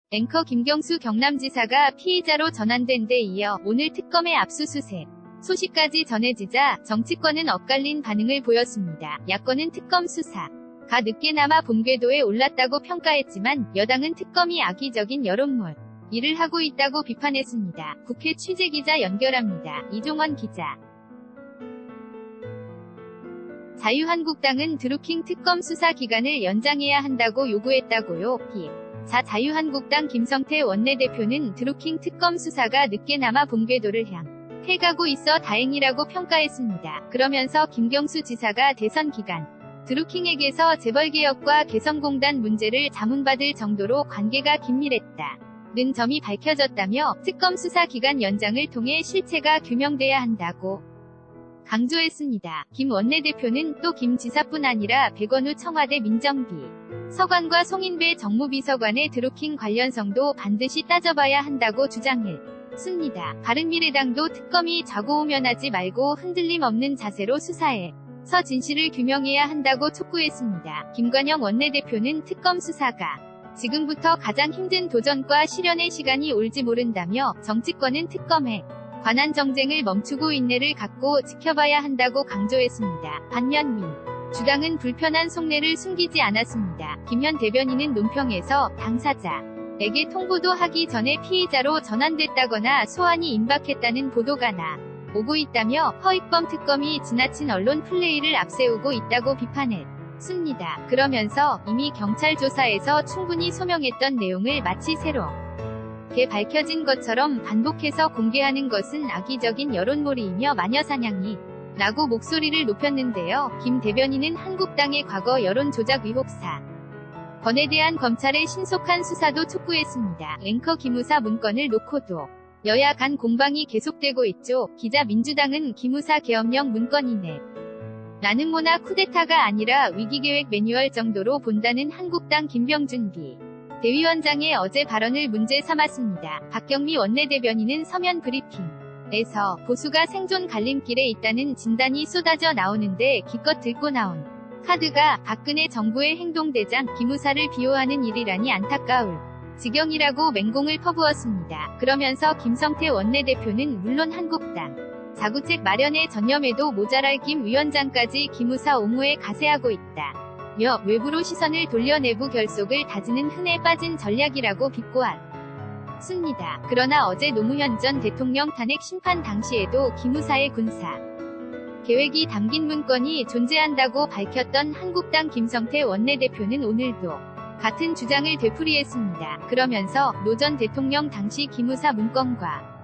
앵커 김경수 경남지사가 피의자로 전환된 데 이어 오늘 특검의 압수수색 소식까지 전해지자 정치권은 엇갈린 반응을 보였습니다. 야권은 특검 수사가 늦게나마 본궤도에 올랐다고 평가했지만 여당은 특검이 악의적인 여론몰 일을 하고 있다고 비판했습니다. 국회 취재기자 연결합니다. 이종원 기자. 자유한국당은 드루킹 특검 수사 기간을 연장해야 한다고 요구했다고요. 자 자유한국당 김성태 원내대표는 드루킹 특검 수사가 늦게나마 본궤도를 해가고 있어 다행이라고 평가했습니다. 그러면서 김경수 지사가 대선 기간 드루킹에게서 재벌개혁과 개성공단 문제를 자문받을 정도로 관계가 긴밀했다. 는 점이 밝혀졌다며 특검 수사 기간 연장을 통해 실체가 규명돼야 한다고 강조했습니다. 김 원내대표는 또 김 지사뿐 아니라 백원우 청와대 민정비 서관과 송인배 정무비서관의 드루킹 관련성도 반드시 따져봐야 한다고 주장했습니다. 바른미래당도 특검이 좌고우면하지 말고 흔들림 없는 자세로 수사해서 진실을 규명해야 한다고 촉구했습니다. 김관영 원내대표는 특검 수사가 지금부터 가장 힘든 도전과 실현의 시간이 올지 모른다며 정치권은 특검에 관한 정쟁을 멈추고 인내를 갖고 지켜봐야 한다고 강조했습니다. 반면 민주당은 불편한 속내를 숨기지 않았습니다. 김현 대변인은 논평에서 당사자에게 통보도 하기 전에 피의자로 전환됐다거나 소환이 임박했다는 보도가 나오고 있다며 허익범 특검이 지나친 언론 플레이를 앞세우고 있다고 비판했습니다. 그러면서 이미 경찰 조사에서 충분히 소명했던 내용을 마치 새롭게 밝혀진 것처럼 반복해서 공개하는 것은 악의적인 여론몰이이며 마녀사냥이 라고 목소리를 높였는데요. 김 대변인은 한국당의 과거 여론 조작 의혹 사건에 대한 검찰의 신속한 수사도 촉구했습니다. 앵커 기무사 문건을 놓고도 여야 간 공방이 계속되고 있죠. 기자 민주당은 기무사 계엄령 문건이네 라는 모나 쿠데타가 아니라 위기계획 매뉴얼 정도로 본다는 한국당 김병준 대위원장의 어제 발언을 문제 삼았습니다. 박경미 원내대변인은 서면 브리핑에서 보수가 생존 갈림길에 있다는 진단이 쏟아져 나오는데 기껏 들고 나온 카드가 박근혜 정부의 행동대장 기무사를 비호하는 일이라니 안타까울 지경이라고 맹공을 퍼부었습니다. 그러면서 김성태 원내대표는 물론 한국당 자구책 마련에 전념해도 모자랄 김 위원장까지 기무사 옹호에 가세하고 있다. 며 외부로 시선을 돌려 내부 결속을 다지는 흔해 빠진 전략이라고 비꼬았습니다. 그러나 어제 노무현 전 대통령 탄핵 심판 당시에도 기무사의 군사 계획이 담긴 문건이 존재한다고 밝혔던 한국당 김성태 원내대표는 오늘도 같은 주장을 되풀이했습니다. 그러면서 노 전 대통령 당시 기무사 문건과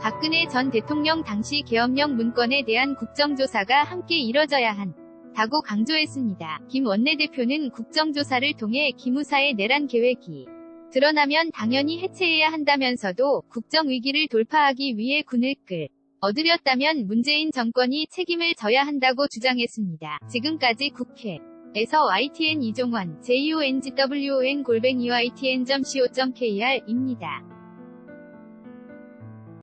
박근혜 전 대통령 당시 계엄령 문건에 대한 국정조사가 함께 이뤄져야 한다고 강조했습니다. 김 원내대표는 국정조사를 통해 기무사의 내란 계획이 드러나면 당연히 해체해야 한다면서도 국정위기를 돌파하기 위해 군을 얻으렸다면 문재인 정권이 책임을 져야 한다고 주장했습니다. 지금까지 국회에서 YTN 이종원, JONGWON_YTN.co.kr 입니다.